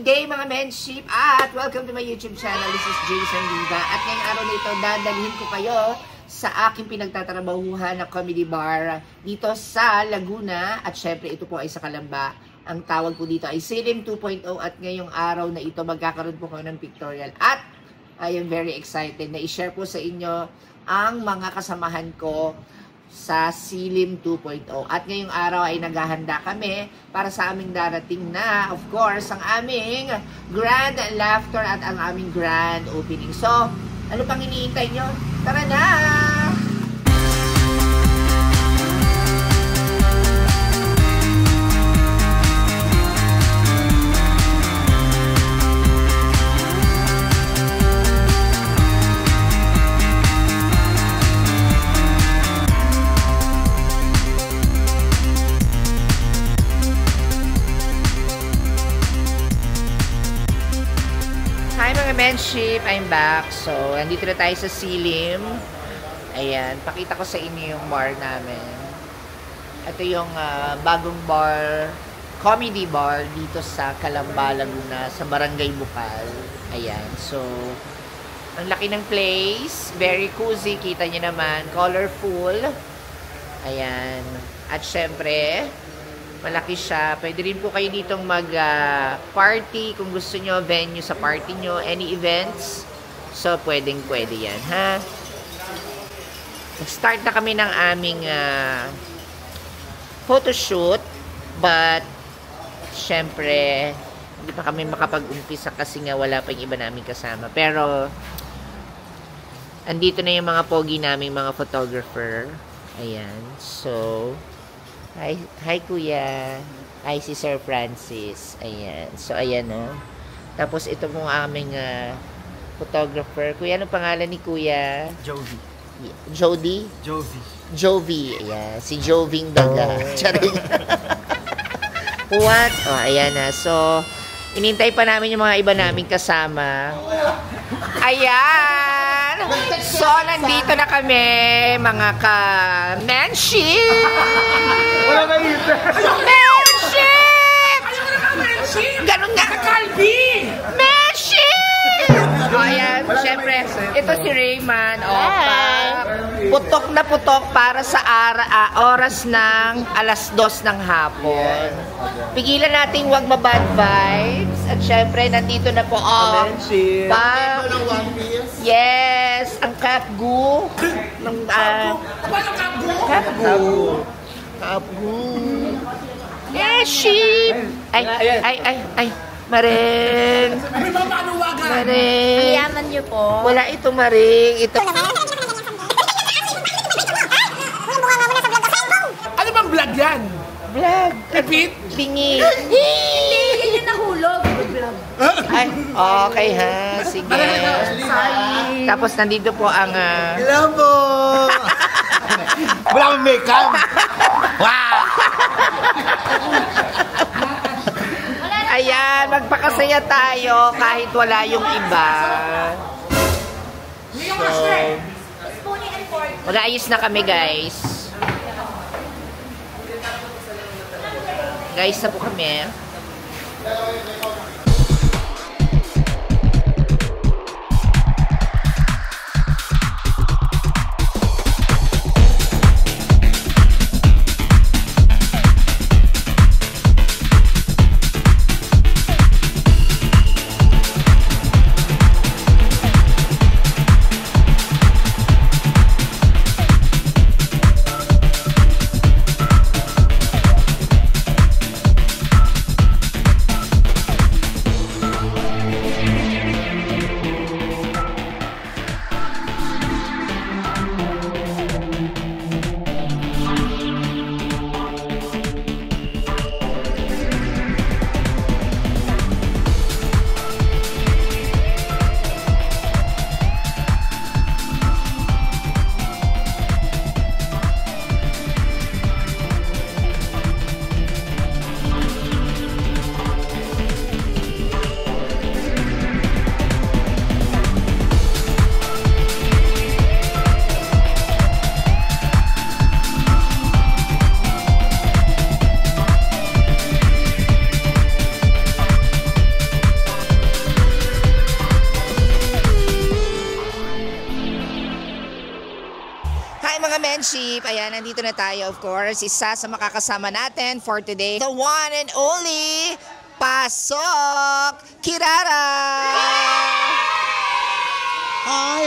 day mga menship at welcome to my YouTube channel. This is Jason Liga at ngayong araw na ito dadalhin ko kayo sa aking pinagtatrabahuhan na comedy bar dito sa Laguna at syempre ito po ay sa Calamba. Ang tawag po dito ay Silim 2.0 at ngayong araw na ito magkakaroon po kayo ng pictorial at I am very excited na i-share po sa inyo ang mga kasamahan ko sa Silim 2.0. At ngayong araw ay naghahanda kami para sa aming darating na, of course, ang aming Grand Laughter at ang aming Grand Opening. So, ano pang iniintay nyo? Tara na! Menship, I'm back. So, andito na tayo sa Silim. Ayan, pakita ko sa inyo yung bar namin. Ito yung bagong bar, comedy bar dito sa Calamba, Laguna, sa Barangay Bukal. Ayan, so, ang laki ng place. Very cozy, kita nyo naman. Colorful. Ayan. At syempre, malaki siya. Pwede rin po kayo ditong mag-party kung gusto nyo, venue sa party nyo, any events. So, pwede yan, ha? Nag-start na kami ng aming photoshoot. But, syempre, hindi pa kami makapag-umpisa kasi nga wala pa yung iba namin kasama. Pero, andito na yung mga pogi namin, mga photographer. Ayan. So, Hi Kuya. Hi si Sir Francis. Ayan. So ayan oh. Tapos ito mong aming photographer. Kuya, anong pangalan ni Kuya? Jovi. Jody? Jovi. Jovi. Ayan. Si Joving Daga. Charing. What? Oh, ayan na. So, inintay pa namin yung mga iba naming kasama. Ayan! So, nandito na kami, mga ka-menship! Wala na isa! Menship! Ganun nga ka-kalbi! Menship! O, ayan, syempre, ito si Rayman. O, putok na putok para sa oras ng alas 2 ng hapon. Pigilan natin huwag mabad vibes. At syempre, nandito na po ang yes, ang Kapgu. Kapgu. Yes, sheep. Ay. Maring. Maring. Ang yaman niyo po. Wala ito, Maring. Ito. Ano bang vlog yan? Vlog. Repeat? Bingi. Hindi, yun yung nahulog. Ay, okay ha. Sige. Tapos nandito po ang... Hello po! Wala akong makeup! Wow! Ayan, magpakasaya tayo kahit wala yung iba. So, mag-aayos na kami, guys. Guys, na po kami. Hi mga menship! Ayan, nandito na tayo of course. Isa sa makakasama natin for today, the one and only Pasok Kirara! Hi!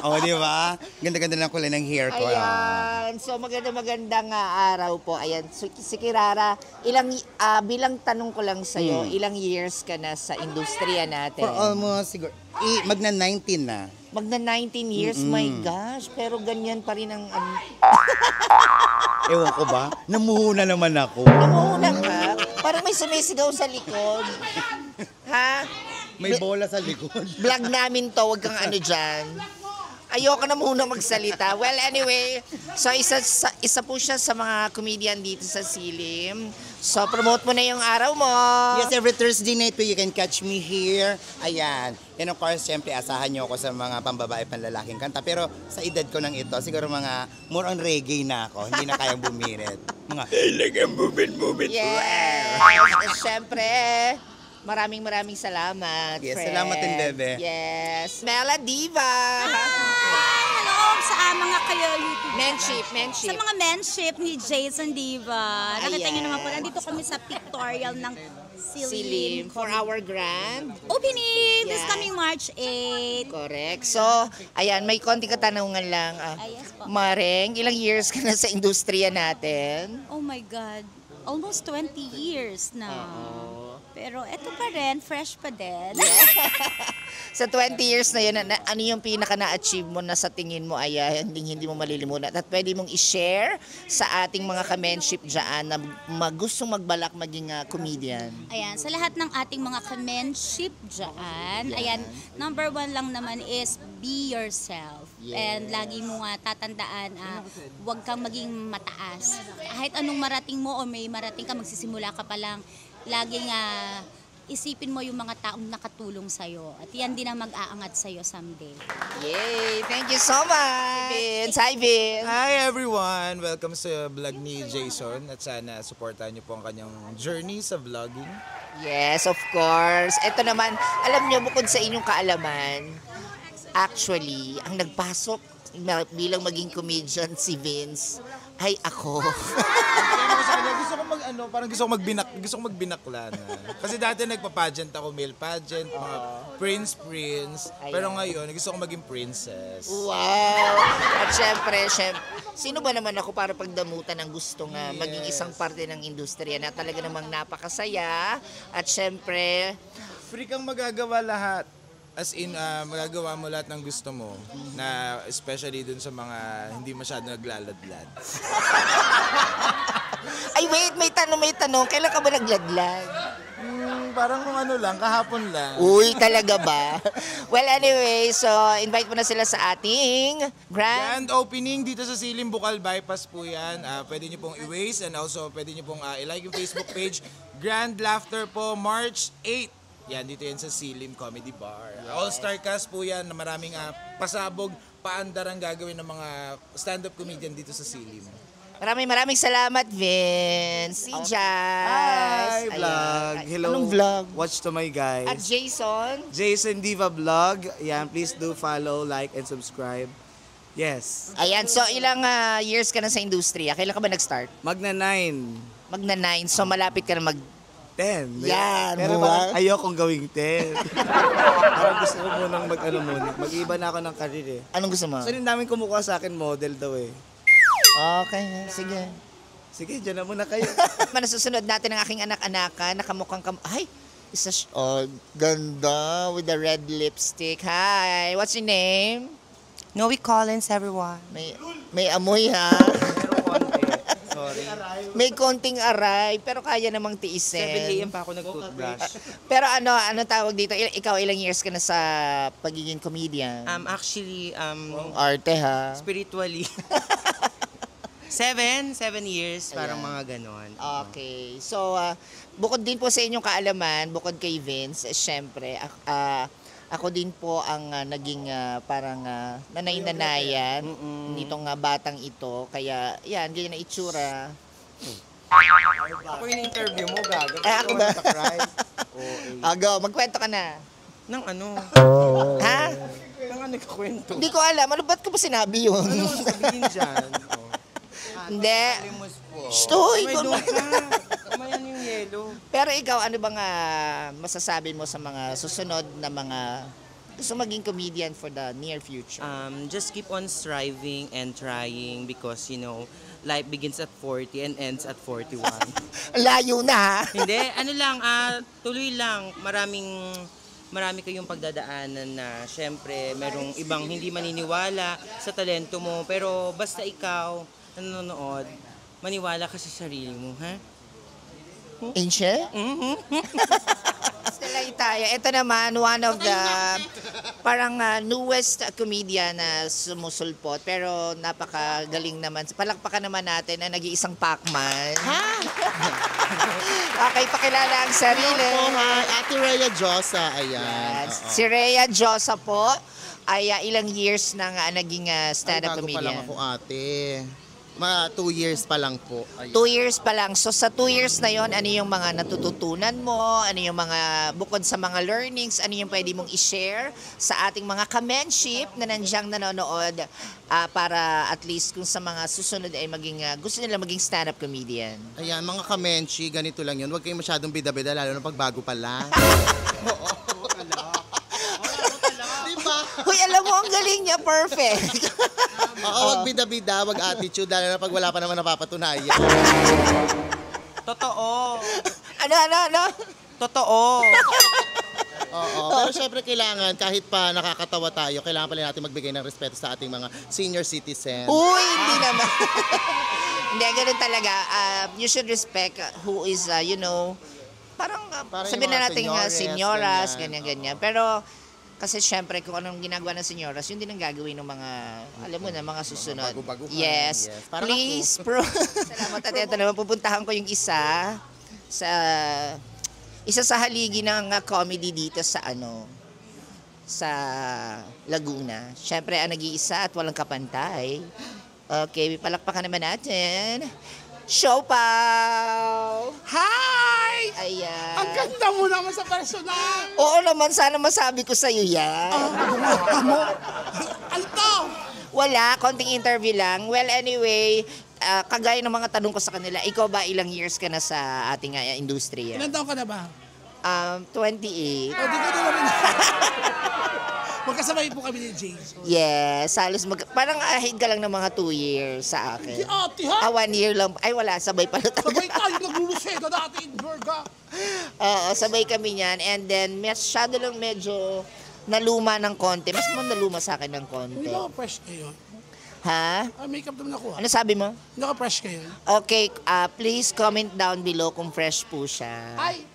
Oh, di ba? Ganda-ganda ng kulay ng hair ko. Ayan, so magandang araw po. Ayan, so, si Kirara, bilang tanong ko lang sa'yo, ilang years ka na sa industriya natin? For almost, siguro, magna 19 na. Magna 19 years, my gosh, pero ganyan pa rin ang... Ewan ko ba? Namuhuna naman ako. Namuhuna ka? Parang may sumisigaw sa likod. Ha? May bola sa likod. Vlog namin to, wag kang ano dyan. Ayoko na muna magsalita. Well, anyway, so isa po siya sa mga comedian dito sa Silim. So, promote mo na yung araw mo. Yes, every Thursday night po, you can catch me here. Ayan. And of course, siyempre, asahan niyo ako sa mga pambabae, panlalaking kanta. Pero sa edad ko nang ito, siguro mga more on reggae na ako. Hindi na kayang bumirit. Mga, lagang movement. Yes. At syempre, maraming salamat. Yes, friend. salamat din, Bebe. Yes. Mela Diva. Hello sa mga kayo YouTube. Menship. Sa mga menship ni Jason Diva. Nakita Ayan. niyo naman po, nandito kami sa pictorial ng Silim Silim. for our grand. Opening this Yeah. coming March 8. Correct. So, ayan, may konti katanungan lang. Yes po. Mareng, ilang years ka na sa industriya natin? Oh my God. Almost 20 years na. Pero eto pa rin, fresh pa din. Sa 20 years na yun, ano yung pinaka na-achieve mo na sa tingin mo ay hindi mo malilimutan at pwede mong i-share sa ating mga kamenship dyan na gustong magbalak maging comedian? Ayan, sa lahat ng ating mga kamenship dyan, ayan, number 1 lang naman is be yourself. Yes. And lagi mo nga tatandaan, huwag kang maging mataas. Kahit anong marating mo o may marating ka, magsisimula ka pa lang, laging isipin mo yung mga taong nakatulong sa'yo. At yan din ang mag-aangat sa'yo someday. Yay! Thank you so much! Vince! Hi, Vince! Hi everyone! Welcome sa vlog ni Jason at sana supportahan niyo po ang kanyang journey sa vlogging. Yes, of course. Ito naman, alam niyo, bukod sa inyong kaalaman, actually, ang nagpasok bilang maging comedian si Vince ay ako. Gusto ko magbinakla na. Kasi dati nagpa-pageant ako, male pageant, mga prince. Pero ngayon, gusto ko maging princess. Wow! At syempre, sino ba naman ako para pagdamutan ng gusto nga maging isang parte ng industriya na talaga namang napakasaya. At syempre, Free kang magagawa lahat. As in, magagawa mo lahat ng gusto mo. Na especially dun sa mga hindi masyado naglaladlad. ay wait, may tanong. Kailan ka ba nagladlad? Parang kung ano lang, kahapon lang. Uy, talaga ba? Well, anyway, so invite mo na sila sa ating grand... Grand opening dito sa Silim Bukal Bypass po yan. Pwede nyo pong i-waste and also pwede nyo pong i-like yung Facebook page. Grand Laughter po, March 8. Yan, dito yan sa Silim Comedy Bar. All-star cast po yan na maraming pasabog, paandar ang gagawin ng mga stand-up comedian dito sa Silim. Maraming salamat, Vince. Si Jazz. Hi, Ayan. vlog. Hello. Anong vlog? Watch to my guys. At Jason. Jason Diva Vlog. Yan, please do follow, like, and subscribe. Yes. Ayan, so ilang years ka na sa industriya? Kailan ka ba nag-start? Magna 9. Magna 9, so malapit ka na 10. Yan, Pero buwang. parang ayokong gawing 10. Parang gusto ko munang mag-iba na ako ng career eh. Anong gusto mo? So, yung daming kumukuha sa akin model daw eh. Okay, sige. Sige, dyan na muna kayo. Nasusunod natin ang aking anak-anakan, nakamukhang ay, ganda with the red lipstick. Hi, what's your name? Noe Collins, everyone. May amoy ha. Pero konti. Sorry. May konting aray, pero kaya namang 7 tiisin. a.m. pa ako nag-toothbrush. Pero ano tawag dito? Ikaw ilang years ka na sa pagiging comedian? Actually, Arte ha. spiritually. 7 years, parang mga ganon. Okay. So, bukod din po sa inyong kaalaman, bukod kay Vince, syempre, ako din po ang naging parang nanay-nanayan nitong batang ito. Kaya, yan, ganyan na itsura. Ako yung interview mo, gago. Ako ba? Go, Go, magkwento ka na. Nang ano? Ha? Nang nagkakwento? Hindi ko alam. Ano, ba't ko ba sinabi yun? Ano ang sabihin dyan? Hindi. Limos po. Stoy! May doon ka. Kumayan yung yelo. Pero ikaw, ano bang masasabi mo sa mga susunod na mga gusto maging comedian for the near future? Just keep on striving and trying because, you know, life begins at 40 and ends at 41. Layo na, ha? Hindi, ano lang, tuloy lang. Marami kayong pagdadaanan na syempre merong ibang hindi maniniwala sa talento mo. Pero basta ikaw, nanonood, maniwala ka sa sarili mo, ha? Angel? Stella Itaya. Ito naman, one of the parang newest comedian na sumusulpot. Pero napakagaling naman. Palakpakan naman natin na nag-iisang Pacman. Okay, pakilala ang sarili. Ate Rhea Josa, ayan. Yes. Si Rhea Josa po ay ilang years nang naging stand-up Bago pa lang comedian. ako, ate. 2 years pa lang po. Ayan. 2 years pa lang. So sa 2 years na yon, ano yung mga natututunan mo? Ano yung mga, bukod sa mga learnings, ano yung pwede mong i-share sa ating mga kamenship na nandiyan nanonood para at least kung sa mga susunod ay maging, gusto nila maging stand-up comedian? Ayan, mga kamenshi, ganito lang yun. Huwag kayong masyadong bida-bida, lalo na pag bago pa lang. Diba? Hoy, alam mo, ang galing niya, perfect. Oo, wag bida-bida, wag attitude, lalo na pag wala pa naman napapatunayan. Totoo. Ano? Totoo. Oo, pero syempre kailangan, kahit pa nakakatawa tayo, kailangan pa rin natin magbigay ng respeto sa ating mga senior citizens. Uy, hindi naman. Hindi, ganun talaga. You should respect who is, you know, parang Parang sabihin yung na mga natin senyoras, senyoras, ganyan. ganyan. Pero, kasi syempre, kung anong ginagawa ng senyoras, yun din ang gagawin ng mga, alam mo na, mga susunod. Bago-baguhan. Yes. Yes. Parang Please, Salamat at ito naman, pupuntahan ko yung isa sa haligi ng comedy dito sa sa Laguna. Syempre, ang nag-iisa at walang kapantay. Okay, palakpakan naman natin. Siopaw! Hi! Ayan. Ang ganda mo naman sa personal! Oo naman, sana masabi ko sa'yo yan. Ano to? Wala, konting interview lang. Well, anyway, kagaya ng mga tanong ko sa kanila, ikaw ba ilang years ka na sa ating industriya? Ilan taon ka na ba? 28. O, di ko na rin. Magkasabay po kami ni James. Yes, halos parang ahead ka lang ng mga 2 years sa akin. Di ate ha? 1 year lang. Ay, wala, sabay pala Sabay talaga. tayo nagluluseda dati in Burga. Oo, sabay kami niyan. And then, masyado lang medyo naluma ng konti. Mas mo naluma sa akin ng konti. Hindi ako fresh kayo. Ha? Makeup naman ako ha. Ano sabi mo? Hindi ako fresh kayo. Okay, please comment down below kung fresh po siya. Ay!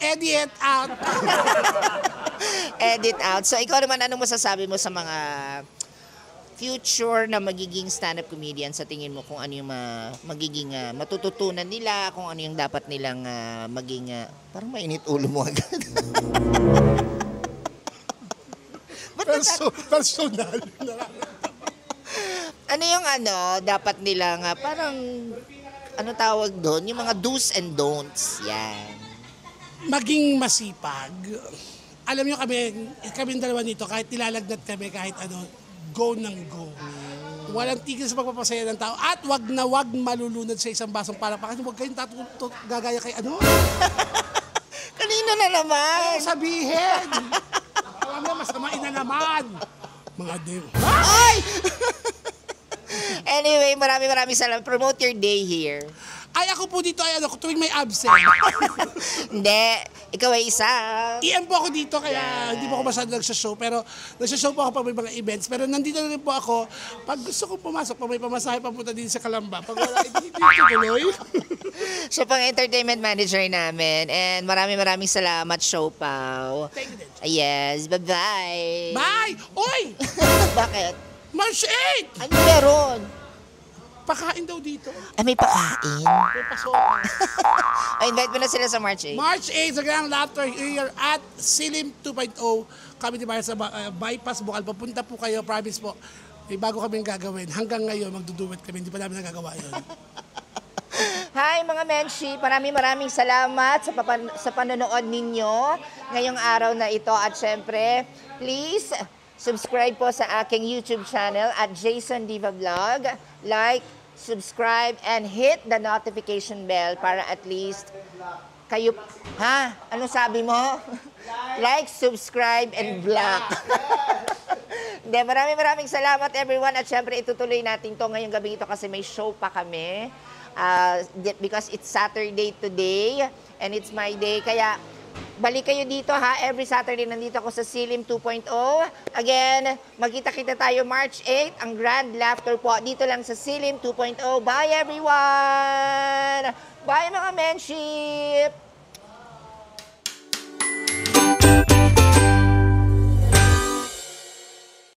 Edit out! Edit out. So, ikaw naman, anong masasabi mo sa mga future na magiging stand-up comedian? Sa tingin mo kung ano yung magiging matututunan nila, kung ano yung dapat nilang maging... parang mainit ulo mo agad. Personal. Ano yung dapat nilang parang... Ano tawag doon? Yung mga do's and don'ts. Yan. Maging masipag. Alam nyo kami dalawa nito, kahit nilalagnat kami, kahit go ng go. Walang tigil sa pagpapasaya ng tao. At wag malulunod sa isang basong palakpakan. Huwag kayong gagaya kay Kanino na naman? sabihin! Alam mo, masamain na naman. Mga dew. Ay! Anyway, maraming salamat. Promote your day here. Ay, ako po dito ay tuwing may absent. Hindi. Ikaw ay isa. EM po ako dito, kaya hindi po ako masyado nagsashow. Pero nagsashow po ako pag may mga events. Pero nandito na rin po ako. Pag gusto kong pumasok, pag may pamasahe papunta din sa Kalamba. Pag wala, hindi tuloy. Siya pang entertainment manager namin. And maraming salamat, Siopaw. Thank you din. Yes, bye-bye. Bye! Oy! Bakit? March 8! Ano meron? Pakain daw dito. Ay, may pakain. May pasokan. Invite mo na sila sa March 8. March 8 sa Grand Laughter here at Silim 2.0. Kami di ba sa bypass Bukal. Papunta po kayo, promise po. May bago kaming gagawin. Hanggang ngayon, magduduwet kami. Hindi pa namin nagagawa yun. Hi mga Menshi, maraming salamat sa panonood ninyo ngayong araw na ito. At syempre, please Subscribe po sa aking YouTube channel at Jason Diva Vlog. Like, subscribe, and hit the notification bell para at least kayo... Ha? Ano sabi mo? Like, subscribe, and block. Maraming salamat everyone at syempre itutuloy natin to ngayong gabi ito kasi may show pa kami because it's Saturday today and it's my day kaya balik kayo dito ha, every Saturday nandito ako sa Silim 2.0. Again, magkita-kita tayo March 8, ang Grand Laughter po dito lang sa Silim 2.0. Bye everyone! Bye mga menship!